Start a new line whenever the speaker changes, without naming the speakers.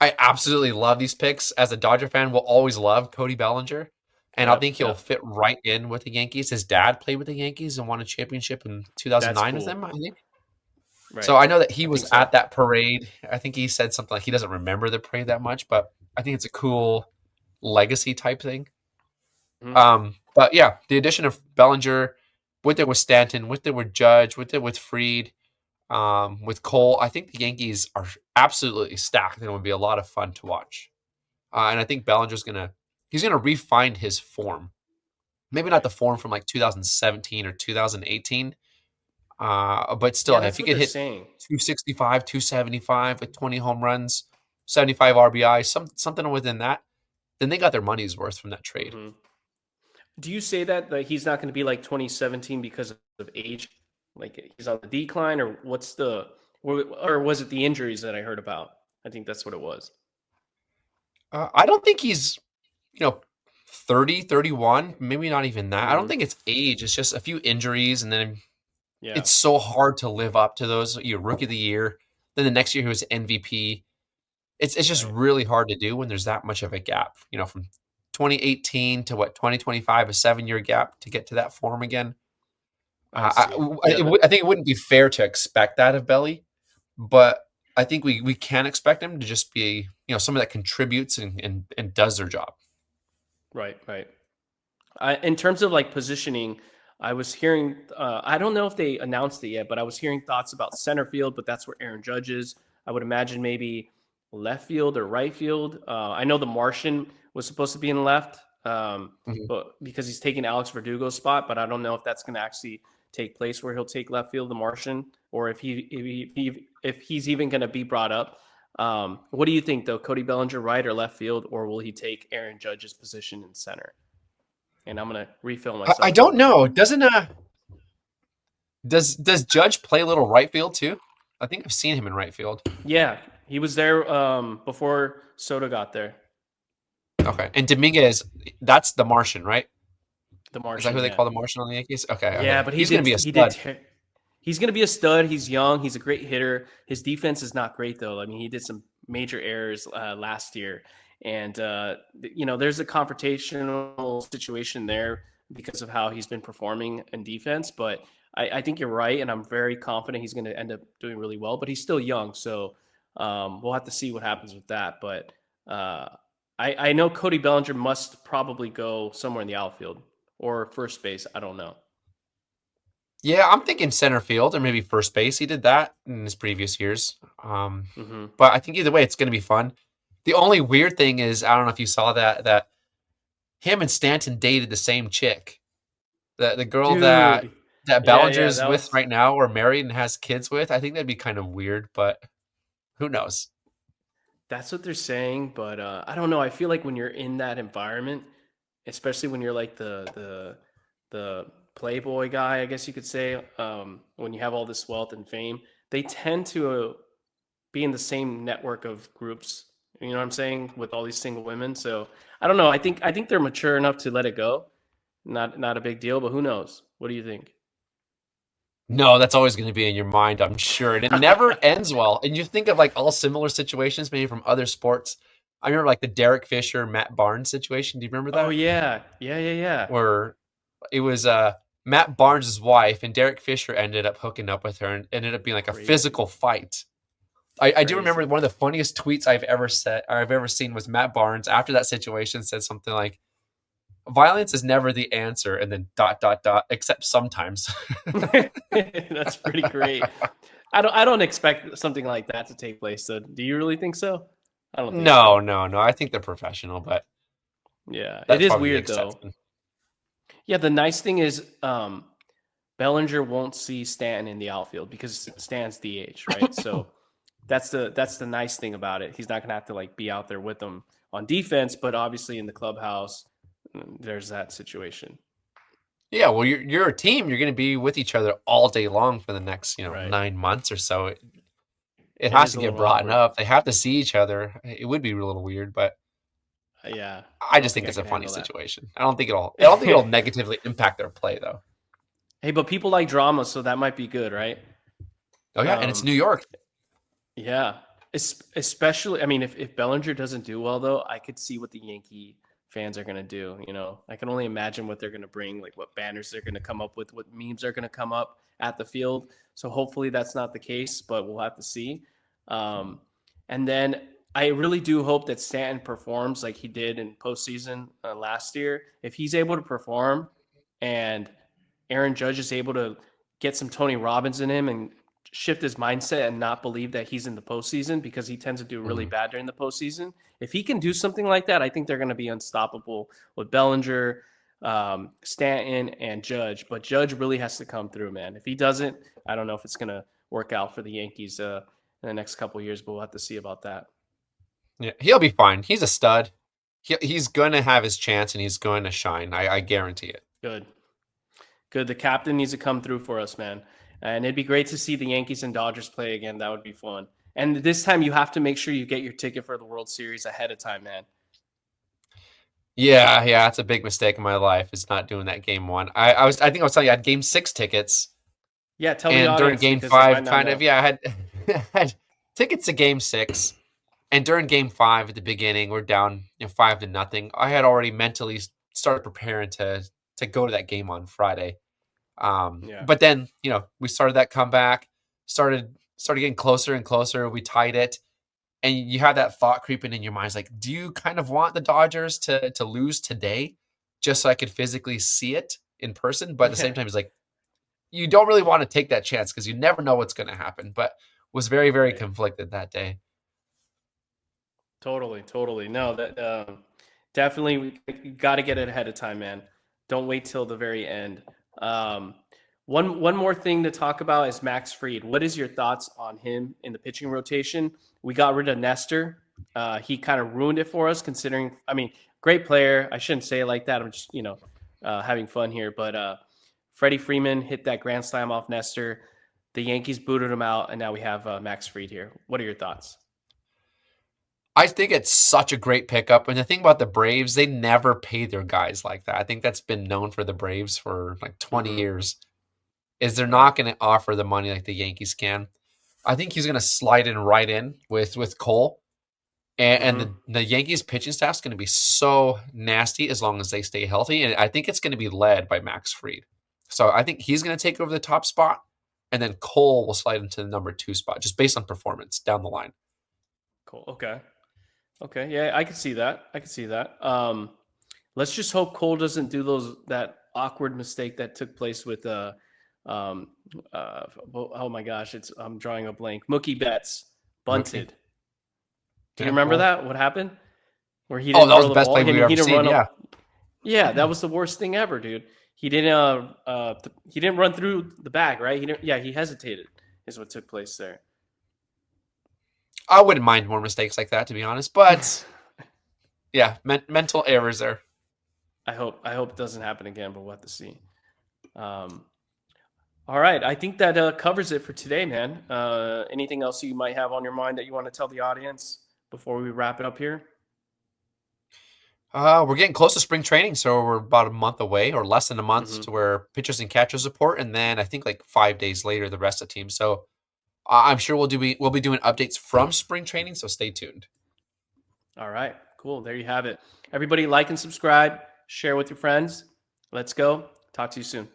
I absolutely love these picks. As a Dodger fan, will always love Cody Bellinger, and I
Yep,
think he'll
yep.
fit right in with the Yankees. His dad played with the Yankees and won a championship in
That's
2009 with
cool.
them, I think. So
Right.
I know that he
I
was
think so.
at that parade. I think he said something like he doesn't remember the parade that much, but I think it's a cool legacy type thing.
Mhm.
But yeah, the addition of Bellinger with it with Stanton, with it with Judge, with it with Freed, with Cole, I think the Yankees are absolutely stacked and it would be a lot of fun to watch. And I think Bellinger's he's gonna refine his form. Maybe not
Right.
the form from like 2017 or 2018, but still,
Yeah,
if
that's
he
what
could
they're
hit
saying.
265, 275 with 20 home runs, 75 RBI, something within that, then they got their money's worth from that trade.
Hmm. Do you say that he's not going to be like 2017 because of age? Like he's on the decline, or what's or was it the injuries that I heard about? I think that's what it was.
I don't think he's, you know, 30, 31, maybe not even that. I don't
Hmm.
think it's age. It's just a few injuries, and then
Yeah,
it's so hard to live up to those. You rookie of the year, then the next year he was MVP. It's just
right.
really hard to do when there's that much of a gap. From 2018 to what 2025, a 7 year gap to get to that form again.
I see. Yeah,
I think it wouldn't be fair to expect that of Belly, but I think we can expect him to just be someone that contributes and does their job.
right, right. In terms of like positioning, I was hearing. I don't know if they announced it yet, but I was hearing thoughts about center field. But that's where Aaron Judge is. I would imagine maybe left field or right field. I know the Martian was supposed to be in left,
Mhm.
but because he's taking Alex Verdugo's spot. But I don't know if that's going to actually take place where he'll take left field, the Martian, or if he's even going to be brought up. What do you think though? Cody Bellinger, right or left field, or will he take Aaron Judge's position in center? And I'm gonna refill
I
myself real
don't
quick.
know. Does Judge play a little right field too? I think I've seen him in right field.
Yeah, he was there before Soto got there.
Okay, and Dominguez, that's the Martian, right?
The
Is that who
Martian,
they
yeah,
call the Martian on the Yankees? Okay,
yeah,
okay.
but
He's gonna be a
he did.
stud.
He's gonna be a stud. He's young. He's a great hitter. His defense is not great though. I mean, he did some major errors last year, and there's a confrontational situation there because of how he's been performing in defense. But I think you're right, and I'm very confident he's going to end up doing really well. But he's still young, so we'll have to see what happens with that. But uh, I know Cody Bellinger must probably go somewhere in the outfield or first base. I don't know.
Yeah, I'm thinking center field or maybe first base. He did that in his previous years.
Hmm.
But I think either way, it's going to be fun. The only weird thing is, I don't know if you saw that him and Stanton dated the same chick, the girl that
Dude,
that
yeah, yeah,
Bellinger's
that
with
was
right now or married and has kids with. I think that'd be kind of weird, but who knows?
that's what they're saying. But I don't know. I feel like when you're in that environment, especially when you're like the playboy guy, I guess you could say, when you have all this wealth and fame, they tend to be in the same network of groups. You know what I'm saying? With all these single women. So I don't know. I think they're mature enough to let it go. Not a big deal, but who knows? What do you think?
No, that's always going to be in your mind, I'm sure, and it never ends well. And you think of like all similar situations, maybe from other sports. I remember like the Derek Fisher, Matt Barnes situation. Do you remember
Oh
that?
yeah, yeah, yeah, yeah.
Where it was Matt Barnes' wife, and Derek Fisher ended up hooking up with her, and ended up being like a
Crazy,
physical fight. I do remember
crazy.
one of the funniest tweets I've ever seen was Matt Barnes after that situation said something like, "Violence is never the answer," and then dot dot dot, except sometimes.
That's pretty great. I don't expect something like that to take place. So, do you really think so? I don't think
No,
so.
no, no. I think they're professional, but
Yeah, it
that's
is
probably the
weird though.
exception.
Yeah, the nice thing is Bellinger won't see Stanton in the outfield because Stan's DH, right? So that's the nice thing about it. He's not gonna have to like be out there with them on defense, but obviously in the clubhouse, there's that situation.
Yeah, well, you're a team. You're going to be with each other all day long for the next,
Right.
9 months or so. It
It
has
is
to
a
get
little
brought
awkward.
up. They have to see each other. It would be a little weird, but
Yeah, I
I
don't
just
think
think
I
it's a
could
funny
handle that.
situation. I don't think it'll negatively impact their play though.
Hey, but people like drama, so that might be good, right?
Oh yeah, and it's
Um,
New York.
yeah. Especially, I mean, if Bellinger doesn't do well, though, I could see what the Yankee fans are going to do. I can only imagine what they're going to bring, like what banners they're going to come up with, what memes are going to come up at the field. So hopefully that's not the case, but we'll have to see. Um, and then I really do hope that Stanton performs like he did in postseason last year. If he's able to perform and Aaron Judge is able to get some Tony Robbins in him and shift his mindset and not believe that he's in the postseason because he tends to do really
Mhm.
bad during the postseason. If he can do something like that, I think they're going to be unstoppable with Bellinger, Stanton, and Judge. But Judge really has to come through, man. If he doesn't, I don't know if it's going to work out for the Yankees in the next couple of years, but we'll have to see about that.
Yeah, he'll be fine. He's a stud. He's going to have his chance and he's going to shine. I guarantee it.
Good. Good. The captain needs to come through for us, man. And it'd be great to see the Yankees and Dodgers play again. That would be fun. And this time you have to make sure you get your ticket for the World Series ahead of time, man.
Yeah, that's a big mistake in my life is not doing that game one. I think I was telling you I had game 6 tickets.
Yeah, tell the
And during
audience
game
because they might
5,
not
kind of,
know.
I had had tickets to game 6. And during game 5 at the beginning, we're down 5-0. I had already mentally started preparing to go to that game on Friday.
Yeah.
But then, we started that comeback, started getting closer and closer. We tied it. And you have that thought creeping in your mind. It's like, do you kind of want the Dodgers to lose today just so I could physically see it in person? But at the same
Yeah.
time, it's like, you don't really want to take that chance because you never know what's going to happen. But was very, very
Right.
conflicted that day.
Totally. Totally. No, that definitely we got to get it ahead of time, man. Don't wait till the very end. Um, one more thing to talk about is Max Fried. What is your thoughts on him in the pitching rotation? We got rid of Nestor. He kind of ruined it for us, considering. I mean, great player. I shouldn't say it like that. I'm just having fun here. But Freddie Freeman hit that grand slam off Nestor. The Yankees booted him out, and now we have Max Fried here. What are your thoughts?
I think it's such a great pickup. And the thing about the Braves, they never pay their guys like that. I think that's been known for the Braves for like 20
Mm-hmm.
years, is they're
Right.
not going to offer the money like the Yankees can. I think he's going to slide in right in with Cole. And
Mm-hmm.
the Yankees pitching staff is going to be so nasty as long as they stay healthy. And I think it's going to be led by Max Fried. So I think he's going to take over the top spot. And then Cole will slide into the number 2 spot just based on performance down the line.
Cool. Okay. Okay. Yeah, I can see that. I can see that. Let's just hope Cole doesn't do that awkward mistake that took place with um oh my gosh, I'm drawing a blank. Mookie Betts
Mookie.
bunted. Do you
Yeah,
remember
cool.
that? What happened? Where he
Oh,
didn't
that was
throw
the
the
best
ball.
play
He,
we've
he
ever
didn't
seen.
run.
Yeah.
Yeah, that was the worst thing ever, dude. He didn't he didn't run through the bag, right? He didn't, yeah, he hesitated is what took place there.
I wouldn't mind more mistakes like that, to be honest. But yeah, mental errors there.
I hope it doesn't happen again, but we'll have to see. Um, all right, I think that covers it for today, man. Anything else you might have on your mind that you want to tell the audience before we wrap it up here?
We're getting close to spring training, so we're about a month away, or less than a month,
Mm-hmm.
to where pitchers and catchers report, and then I think like 5 days later, the rest of the team. So I'm sure we'll be doing updates from spring training. So stay tuned.
All right, cool. There you have it. Everybody, like and subscribe, share with your friends. Let's go. Talk to you soon.